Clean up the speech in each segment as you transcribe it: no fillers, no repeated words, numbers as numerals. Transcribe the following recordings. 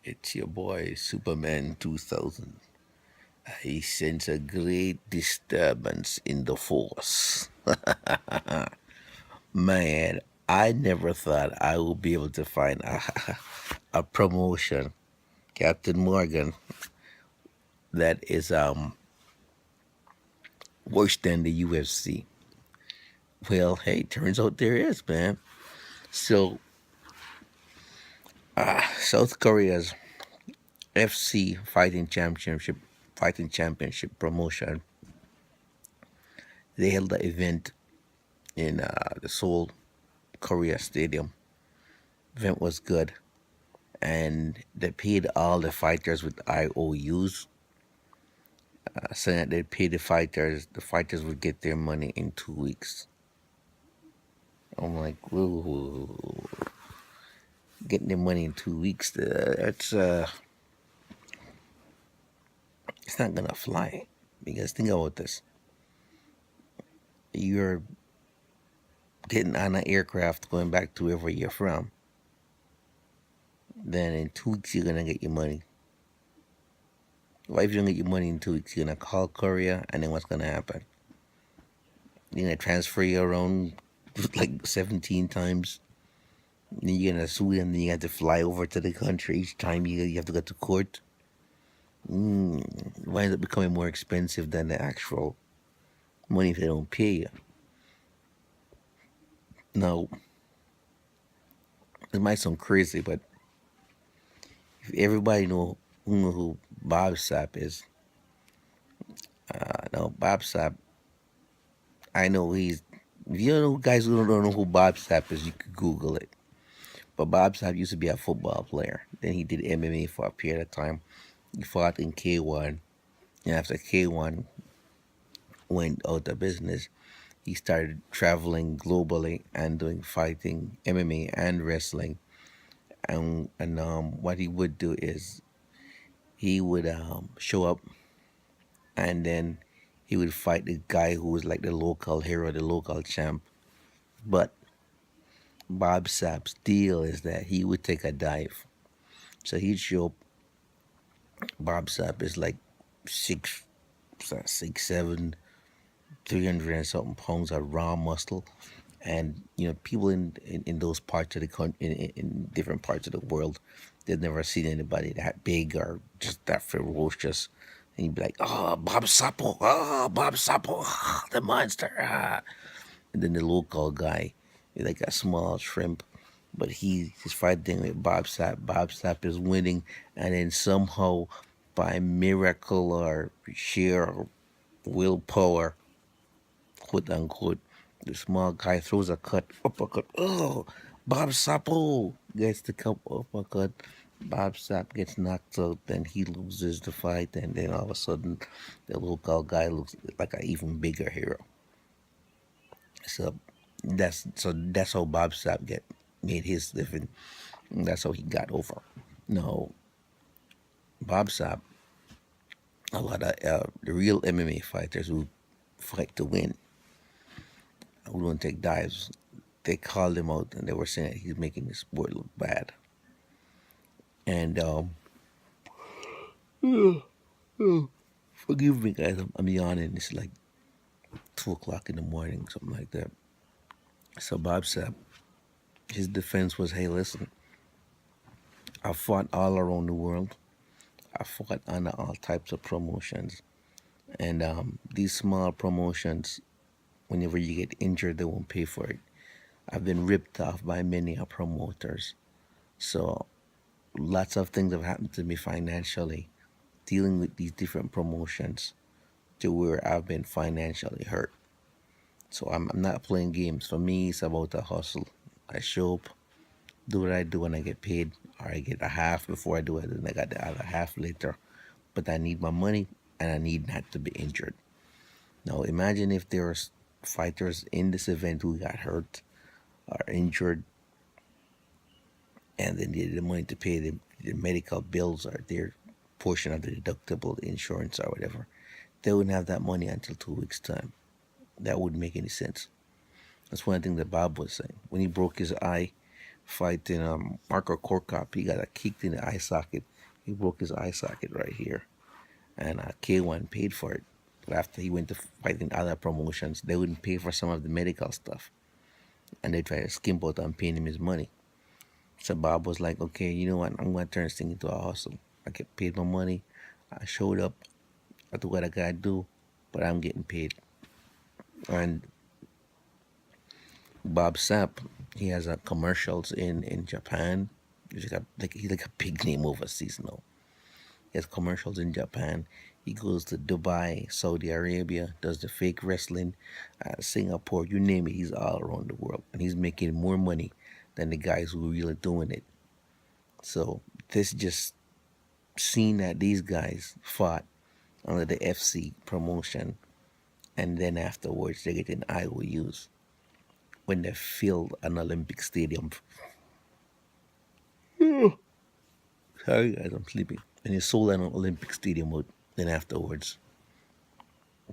It's your boy Superman 2000. I sense a great disturbance in the force. Man, I never thought I would be able to find a promotion, Captain Morgan, that is worse than the UFC. Well, hey, turns out there is, man. So, South Korea's FC fighting championship promotion, they held the event in the Seoul Korea Stadium. Event was good, and they paid all the fighters with IOUs, saying that they paid the fighters. The fighters would get their money in 2 weeks. I'm like, whoa, getting their money in 2 weeks. That's it's not gonna fly. Because think about this: you're getting on an aircraft going back to wherever you're from. Then in 2 weeks you're gonna get your money. Why if you don't get your money in 2 weeks, you're gonna call Korea, and then what's gonna happen? You're gonna transfer you around like 17 times. Then you're gonna sue them. Then you have to fly over to the country each time you have to go to court. Winds up becoming more expensive than the actual money if they don't pay you. Now, it might sound crazy, but if everybody know who Bob Sapp is, now Bob Sapp, I know he's. If you don't know guys who don't know who Bob Sapp is, you could Google it. But Bob Sapp used to be a football player. Then he did MMA for a period of time. He fought in K1. And after K1 went out of business, he started traveling globally and doing fighting, MMA, and wrestling. And what he would do is he would show up, and then he would fight the guy who was like the local hero, the local champ. But Bob Sapp's deal is that he would take a dive. So he'd show up. Bob Sapp is like 6'7", 300 and something pounds of raw muscle. And people in those parts of the country, in different parts of the world, they've never seen anybody that big or just that ferocious. And you'd be like, oh, Bob Sapo, oh, Bob Sapo, oh, the monster. Ah. And then the local guy is like a small shrimp, but he's fighting with Bob Sapp. Bob Sapp is winning, and then somehow, by miracle or sheer willpower, quote unquote, the small guy throws a uppercut. Oh, Bob Sapp gets the cup uppercut. Bob Sapp gets knocked out, then he loses the fight, and then all of a sudden, the local guy looks like an even bigger hero. So that's how Bob Sapp get made his living. That's how he got over. No, Bob Sapp, a lot of the real MMA fighters who fight to win, who don't take dives, they called him out and they were saying that he's making the sport look bad. And forgive me, guys, I'm yawning. It's like 2 o'clock in the morning, something like that. So Bob Sapp, his defense was, hey, listen, I fought all around the world. I fought on all types of promotions. And these small promotions, whenever you get injured, they won't pay for it. I've been ripped off by many promoters. So lots of things have happened to me financially, dealing with these different promotions to where I've been financially hurt. So I'm not playing games. For me, it's about a hustle. I show up, do what I do, and I get paid, or I get a half before I do it, and I got the other half later. But I need my money, and I need not to be injured. Now, imagine if there were fighters in this event who got hurt or injured, and they needed the money to pay the medical bills or their portion of the deductible, the insurance, or whatever. They wouldn't have that money until 2 weeks' time. That wouldn't make any sense. That's one thing that Bob was saying. When he broke his eye fighting Marco Korkop, he got kicked in the eye socket. He broke his eye socket right here, and K1 paid for it. But after he went to fight in other promotions, they wouldn't pay for some of the medical stuff, and they tried to skimp out on paying him his money. So Bob was like, "Okay, you know what? I'm going to turn this thing into a hustle. I get paid my money. I showed up. I do what I gotta do, but I'm getting paid." And Bob Sapp, he has commercials in Japan. He's like a big name overseas now. He has commercials in Japan. He goes to Dubai, Saudi Arabia, does the fake wrestling, Singapore, you name it. He's all around the world, and he's making more money than the guys who are really doing it. So this just seeing that these guys fought under the FC promotion, and then afterwards they get in IOUs when they filled an Olympic stadium. Sorry guys, I'm sleeping. And they sold an Olympic stadium out. Then afterwards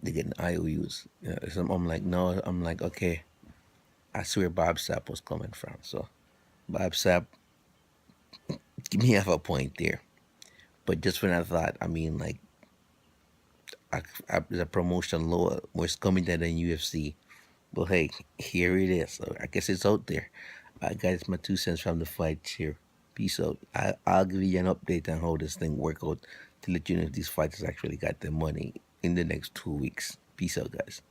they get in IOUs. So I'm like, no, I'm like, okay, I swear Bob Sapp was coming from. So Bob Sapp, give me half a point there. But just when I thought, I mean, like, the promotion lower was coming than UFC. But hey, here it is. So I guess it's out there. Guys, my 2 cents from the fights here. Peace out. I'll give you an update on how this thing work out to let you know if these fighters actually got their money in the next 2 weeks. Peace out, guys.